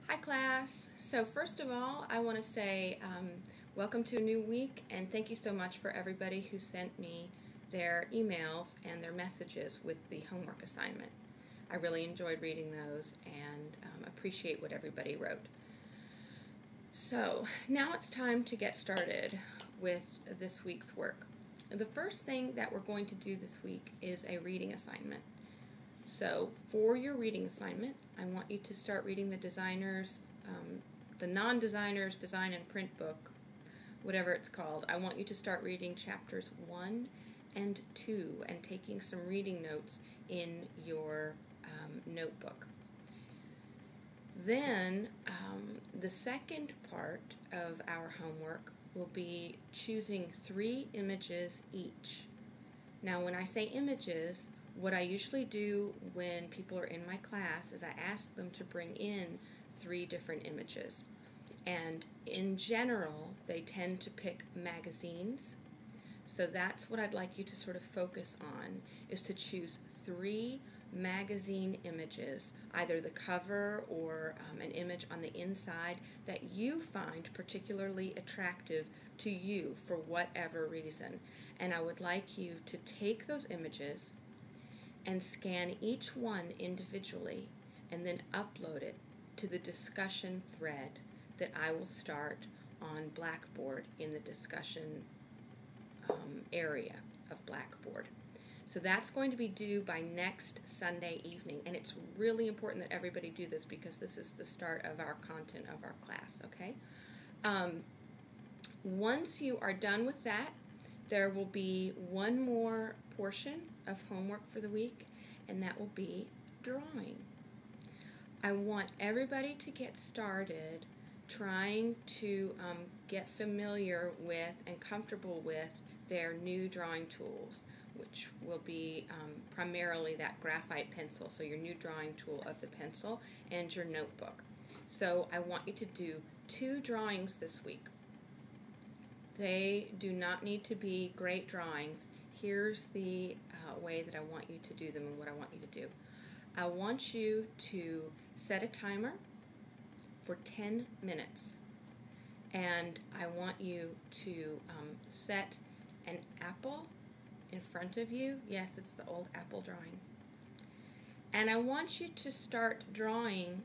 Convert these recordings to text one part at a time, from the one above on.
Hi class. So first of all, I want to say welcome to a new week, and thank you so much for everybody who sent me their emails and their messages with the homework assignment. I really enjoyed reading those and appreciate what everybody wrote. So now it's time to get started with this week's work. The first thing that we're going to do this week is a reading assignment. So for your reading assignment, I want you to start reading the non-designers design and print book, whatever it's called. I want you to start reading chapters 1 and 2 and taking some reading notes in your notebook. Then the second part of our homework will be choosing 3 images each. Now when I say images, what I usually do when people are in my class is I ask them to bring in 3 different images. And in general, they tend to pick magazines. So that's what I'd like you to sort of focus on, is to choose 3 magazine images, either the cover or an image on the inside that you find particularly attractive to you for whatever reason. And I would like you to take those images and scan each one individually and then upload it to the discussion thread that I will start on Blackboard in the discussion area of Blackboard. So that's going to be due by next Sunday evening, and it's really important that everybody do this because this is the start of our content of our class, okay? Once you are done with that, there will be one more portion of homework for the week, and that will be drawing. I want everybody to get started trying to get familiar with and comfortable with their new drawing tools, which will be primarily that graphite pencil, so your new drawing tool of the pencil and your notebook. So I want you to do 2 drawings this week. They do not need to be great drawings. Here's the way that I want you to do them and what I want you to do. I want you to set a timer for 10 minutes. And I want you to set an apple in front of you. Yes, it's the old apple drawing. And I want you to start drawing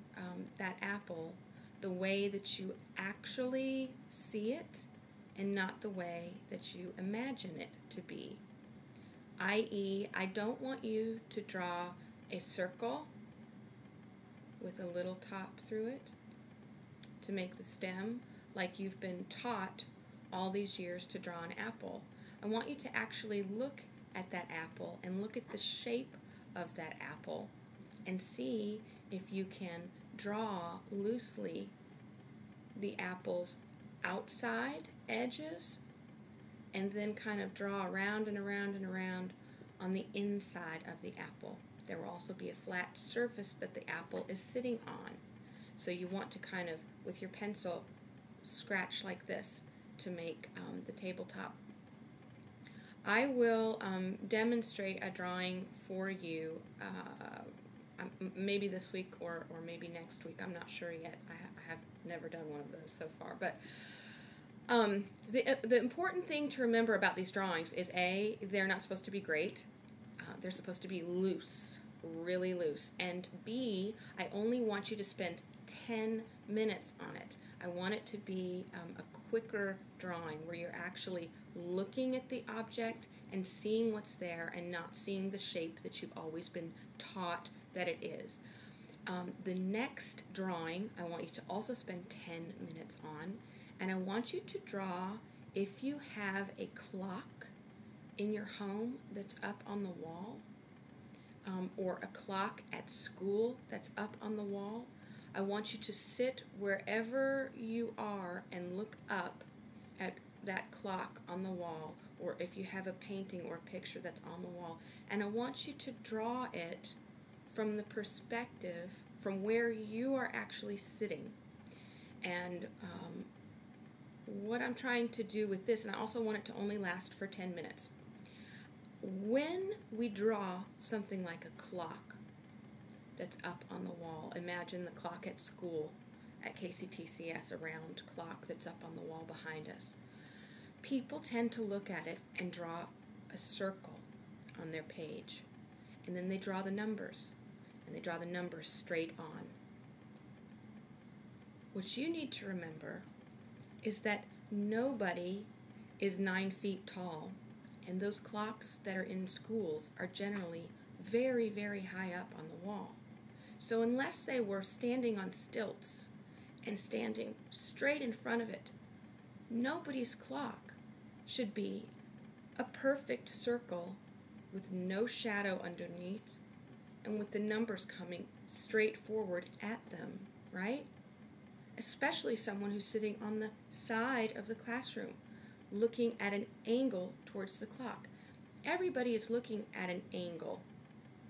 that apple the way that you actually see it and not the way that you imagine it to be. i.e., I don't want you to draw a circle with a little top through it to make the stem like you've been taught all these years to draw an apple. I want you to actually look at that apple and look at the shape of that apple and see if you can draw loosely the apple's outside edges and then kind of draw around and around and around on the inside of the apple. There will also be a flat surface that the apple is sitting on. So you want to kind of, with your pencil, scratch like this to make the tabletop. I will demonstrate a drawing for you maybe this week or maybe next week. I'm not sure yet. I have never done one of those so far. But the important thing to remember about these drawings is A, they're not supposed to be great. They're supposed to be loose, really loose. And B, I only want you to spend 10 minutes on it. I want it to be a quicker drawing where you're actually looking at the object and seeing what's there and not seeing the shape that you've always been taught that it is. The next drawing I want you to also spend 10 minutes on, and I want you to draw, if you have a clock in your home that's up on the wall, or a clock at school that's up on the wall, I want you to sit wherever you are and look up at that clock on the wall, or if you have a painting or a picture that's on the wall, and I want you to draw it from the perspective from where you are actually sitting. And what I'm trying to do with this, and I also want it to only last for 10 minutes. When we draw something like a clock that's up on the wall, imagine the clock at school at KCTCS, a round clock that's up on the wall behind us. People tend to look at it and draw a circle on their page. And then they draw the numbers. And they draw the numbers straight on. What you need to remember is that nobody is 9 feet tall. And those clocks that are in schools are generally very, very high up on the wall. So unless they were standing on stilts and standing straight in front of it, nobody's clock should be a perfect circle with no shadow underneath and with the numbers coming straight forward at them, right? Especially someone who's sitting on the side of the classroom, looking at an angle towards the clock. Everybody is looking at an angle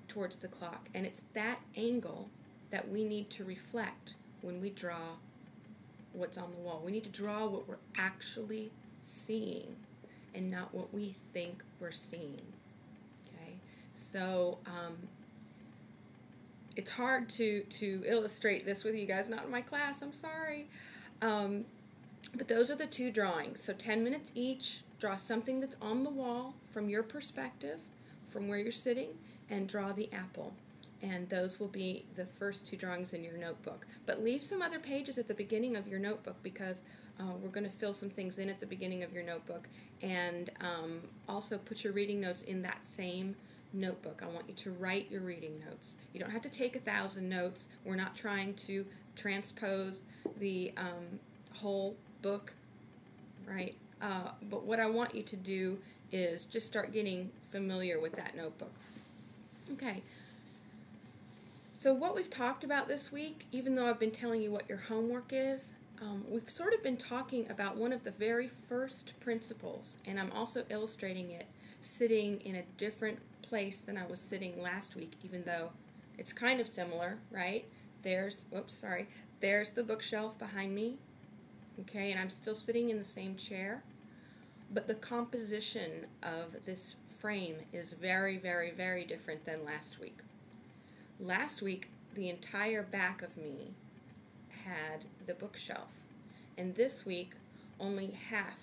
towards the clock, and it's that angle that we need to reflect when we draw what's on the wall. We need to draw what we're actually seeing and not what we think we're seeing. Okay, so it's hard to illustrate this with you guys, not in my class, I'm sorry. But those are the two drawings. So 10 minutes each, draw something that's on the wall from your perspective, from where you're sitting, and draw the apple. And those will be the first two drawings in your notebook. But leave some other pages at the beginning of your notebook because we're going to fill some things in at the beginning of your notebook. And also put your reading notes in that same notebook. I want you to write your reading notes. You don't have to take 1,000 notes. We're not trying to transpose the whole book, right? But what I want you to do is just start getting familiar with that notebook. Okay. So what we've talked about this week, even though I've been telling you what your homework is, we've sort of been talking about one of the very first principles, and I'm also illustrating it sitting in a different place than I was sitting last week, even though it's kind of similar, right? There's the bookshelf behind me, okay, and I'm still sitting in the same chair, but the composition of this frame is very, very, very different than last week. Last week, the entire back of me had the bookshelf, and this week, only half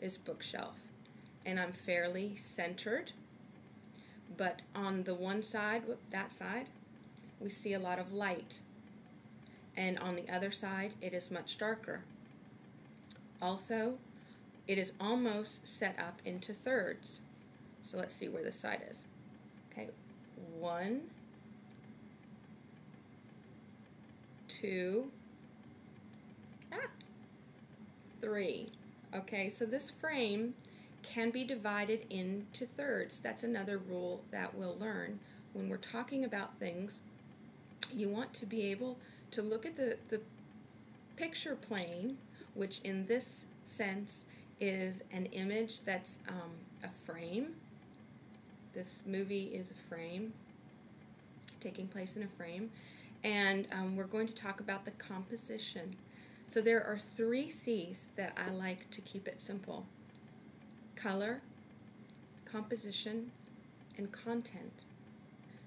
is bookshelf, and I'm fairly centered, but on the one side, that side, we see a lot of light, and on the other side, it is much darker. Also, it is almost set up into thirds, so let's see where this side is. Okay, 1, 2, 3. Okay, so this frame can be divided into thirds. That's another rule that we'll learn. When we're talking about things, you want to be able to look at the picture plane, which in this sense is an image that's a frame. This movie is a frame, taking place in a frame. And we're going to talk about the composition. So there are 3 C's that I like to keep it simple: color, composition, and content.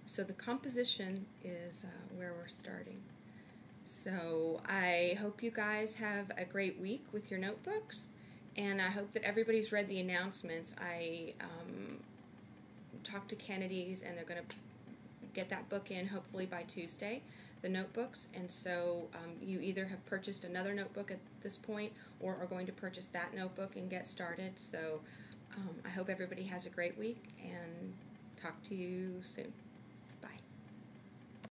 So the composition is where we're starting. So I hope you guys have a great week with your notebooks, and I hope that everybody's read the announcements. I talked to Kennedy's, and they're going to get that book in hopefully by Tuesday, the notebooks, and so you either have purchased another notebook at this point or are going to purchase that notebook and get started. So I hope everybody has a great week, and talk to you soon.